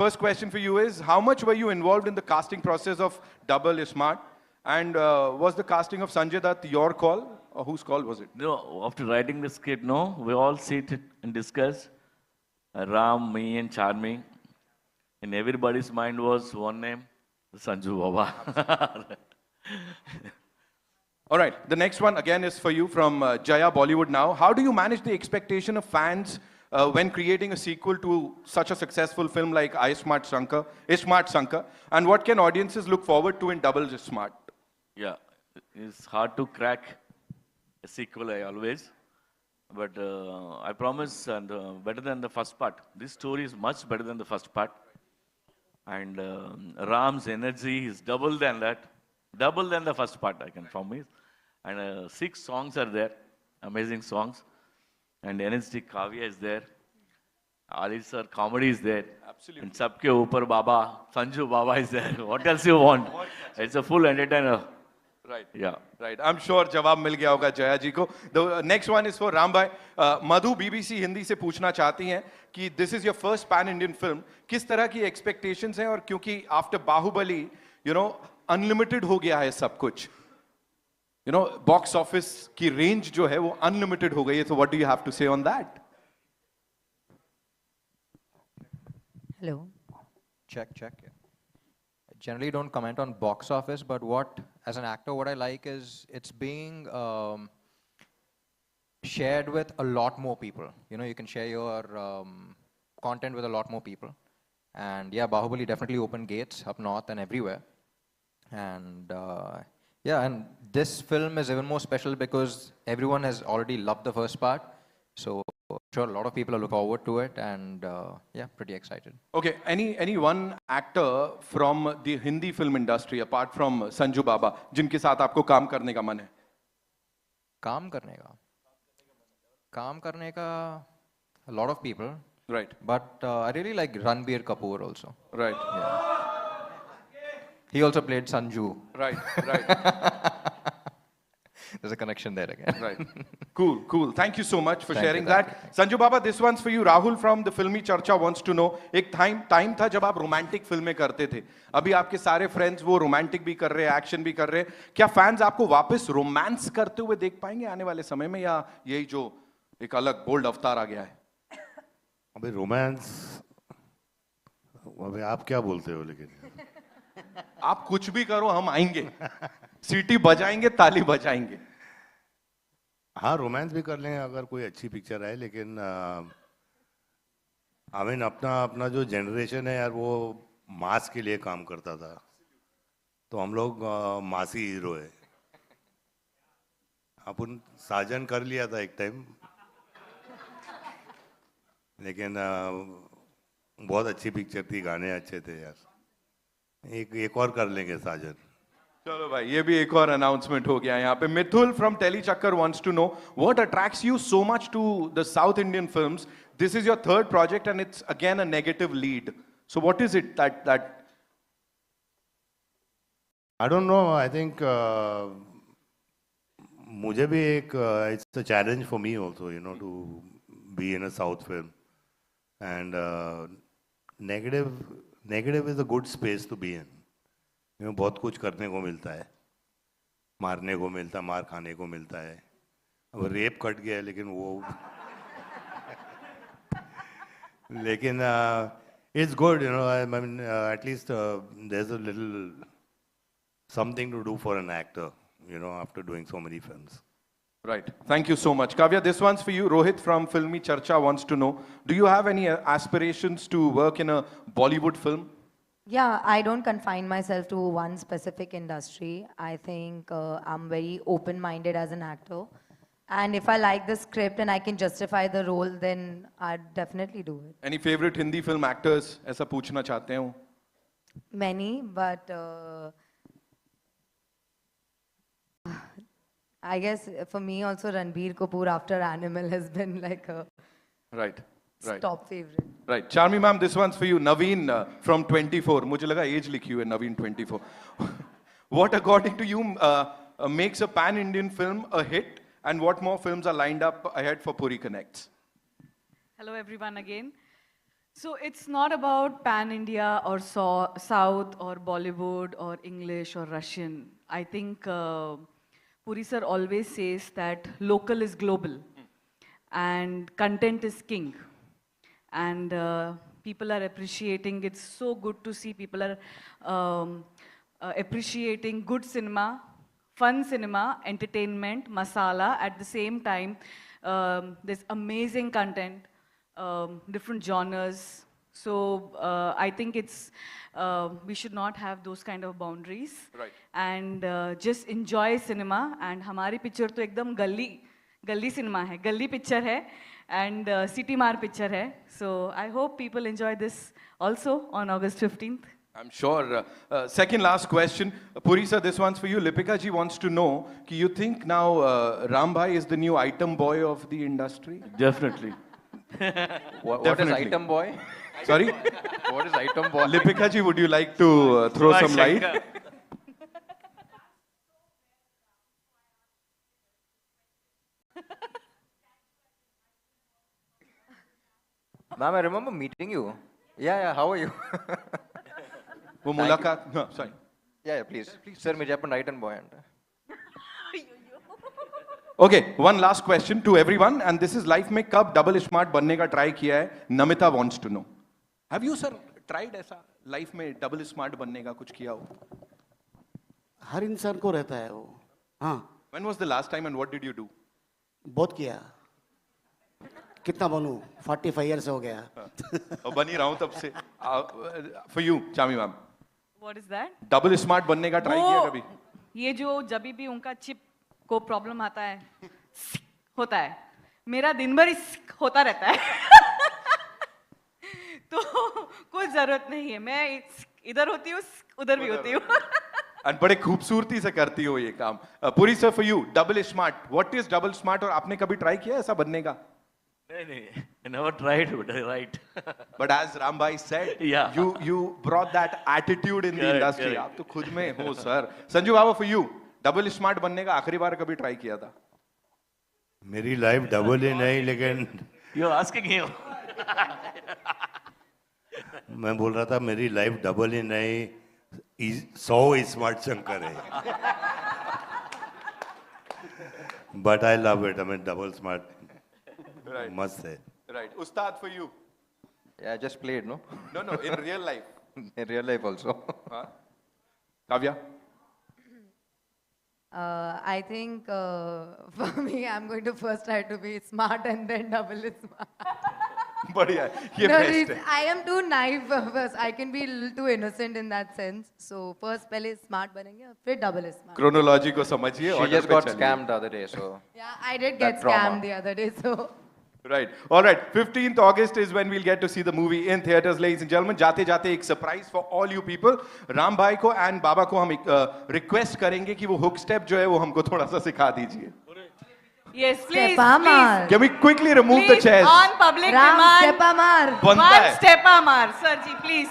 First question for you is, how much were you involved in the casting process of Double is Smart? And was the casting of Sanjay Dutt your call? Or whose call was it? No, after writing the script, no, we all sit and discuss. Ram, me, and Charmi. In everybody's mind was one name, Sanju Baba. All right, the next one again is for you from Jaya Bollywood Now. How do you manage the expectation of fans when creating a sequel to such a successful film like Ismart Shankar? And what can audiences look forward to in Double is Smart? Yeah, it's hard to crack a sequel, I always. But I promise, and better than the first part. This story is much better than the first part. And Ram's energy is double than that. Double than the first part, I can promise. And 6 songs are there, amazing songs. And energetic Kavya is there. Ali sir, comedy is there. Absolutely. And Sabke Upar Baba, Sanju Baba is there. What else you want? It's a full entertainer. Right. Yeah. Right. I'm sure जवाब मिल गया होगा जया जी को. The next one is for Ram bhai. Madhu BBC Hindi से पूछना चाहती हैं कि this is your first pan Indian film. किस तरह की expectations हैं और क्योंकि after Baahubali, you know, unlimited हो गया है सब कुछ. You know, box office की range जो है वो unlimited हो गई है. So what do you have to say on that? Hello. Check. I generally don't comment on box office, but as an actor, what I like is it's being shared with a lot more people. You know, you can share your content with a lot more people. And yeah, Bahubali definitely opened gates up north and everywhere. And yeah, and this film is even more special because everyone has already loved the first part. So I'm sure a lot of people are looking forward to it, and yeah, pretty excited. Okay, any one actor from the Hindi film industry apart from Sanju Baba जिनके साथ आपको काम करने का मन है? काम करने का a lot of people. Right. But I really like Ranbir Kapoor also. Right. Yeah. He also played Sanju. Right. There's a connection there again. Right. Cool. Thank you so much for Thank sharing you. that. Sanju Baba, this one's for you. Rahul from the Filmy Charcha wants to know, एक time था जब आप romantic फिल्में करते थे. अभी आपके सारे friends वो romantic भी कर रहे हैं, action भी कर रहे हैं. क्या fans आपको वापस romance करते हुए देख पाएंगे आने वाले समय में, या यही जो एक अलग bold अवतार आ गया है? अबे romance, अबे आप क्या बोलते हो लेकिन? आप कुछ भी करो, हम आएंगे. सीटी बजाएंगे, ताली बजाएंगे. हाँ, रोमांस भी कर लेंगे अगर कोई अच्छी पिक्चर आए, लेकिन आई मीन अपना जो जनरेशन है यार, वो मास के लिए काम करता था. तो हम लोग मासी हीरो है. अपन साजन कर लिया था एक टाइम, लेकिन बहुत अच्छी पिक्चर थी, गाने अच्छे थे यार. एक और कर लेंगे साजन. चलो भाई, ये भी एक और अनाउंसमेंट हो गया यहाँ पे. मिथुल फ्रॉम टेली चक्कर wants to know what attracts you so much to the South Indian films. This is your third project and it's again a negative lead. So what is it that I don't know. I think मुझे भी एक it's a challenge for me also, you know, to be in a South film. And negative is a good space to be in. You know, बहुत कुछ करने को मिलता है, मारने को मिलता है, मार खाने को मिलता है. अब रेप कट गया है, लेकिन वो लेकिन it's good, you know. I mean, at least there's a little something to do for an actor, you know, after doing so many films. Right. Thank you so much. Kavya, this one's for you. Rohit from Filmy Charcha wants to know, do you have any aspirations to work in a Bollywood film? Yeah, I don't confine myself to one specific industry. I think I'm very open-minded as an actor. And if I like the script and I can justify the role, then I'd definitely do it. Any favorite Hindi film actors? ऐसा पूछना चाहते हो? Many, but I guess for me also Ranbir Kapoor after Animal has been like a Right. top favorite. Right. Charmi ma'am, this one's for you. Naveen from 24. मुझे लगा age लिखी हुई है, Naveen 24. What according to you makes a pan-Indian film a hit, and what more films are lined up ahead for Puri Connects? Hello everyone again. So it's not about pan India or South or Bollywood or English or Russian. I think Puri sir always says that local is global and content is king. And people are appreciating. It's so good to see people are appreciating good cinema, fun cinema, entertainment, masala. At the same time, there's amazing content. Different genres. So I think it's we should not have those kind of boundaries. Right. And just enjoy cinema. And हमारी picture तो एकदम गली cinema है, गली picture है, and city mar picture है. So I hope people enjoy this also on August 15th. I'm sure. Second last question. Puri sir, this one's for you. Lipika ji wants to know, you think now Ram Bhai is the new item boy of the industry? Definitely. What is Definitely. item boy? Sorry? What is item boy? Lipika ji, would you like to throw some light? Ma'am, I remember meeting you. Yeah, how are you? वो मुलाकात, no, sorry. Yeah, please. Sir, मुझे अपन item boy अंडा. Okay, one last question to everyone, and this is life में कब double smart बनने का try किया है? Namita wants to know. Have you sir tried ऐसा life में double smart बनने का कुछ किया हो? हर इंसान को रहता है वो. हाँ, When was the last time and what did you do? बहुत किया. कितना बनूं? 45 years हो गया. और बनी रहा हूँ तब से. For you, Chami ma'am. What is that? Double smart बनने का try किया कभी? ये जो जब भी उनका चिप को प्रॉब्लम आता है होता है, मेरा दिन भर होता रहता है. तो कोई जरूरत नहीं है, मैं इधर होती हूँ उधर भी होती हूँ. And बड़े खूबसूरती से करती हो ये काम. Puri sir, for you, double smart. What is double smart? और आपने कभी try किया ऐसा बनने का? नहीं, I never tried, but I right. But as Rambhai said, Yeah. you brought that attitude in the Correct, industry. correct. आप तो खुद में हो sir. Sanju Baba, for you, double smart बनने का आखिरी बार कभी try किया था? मेरी लाइफ डबल ही नहीं, लेकिन You're asking him. मैं बोल रहा था मेरी लाइफ डबल ही नहीं, 100 स्मार्ट शंकर है. But I love it. I mean double smart Right. मस्त है. Right. Ustad, for you. Yeah, I just played, no? No, in real life. In real life also. Huh? Kavya? I think for me, I'm going to first try to be smart and then double smart. बढ़िया है. ये No, best है. I am too naive first. I can be a little too innocent in that sense. So first पहले smart बनेंगे और फिर double smart. Chronology को समझिए. She order just पे got चलिए. scammed the other day, so. Yeah, I did That get trauma. scammed the other day. So Right. All right. 15th August is when we'll get to see the movie in theaters, ladies and gentlemen. जाते जाते एक surprise for all you people. Ram भाई को and बाबा को हम request करेंगे कि वो hook step जो है वो हमको थोड़ा सा सिखा दीजिए. Yes, please, Step Amar. please. Can we quickly remove the Please, chairs? on public Ram demand, step Amar. बनता one है. step Amar. Sir ji, please.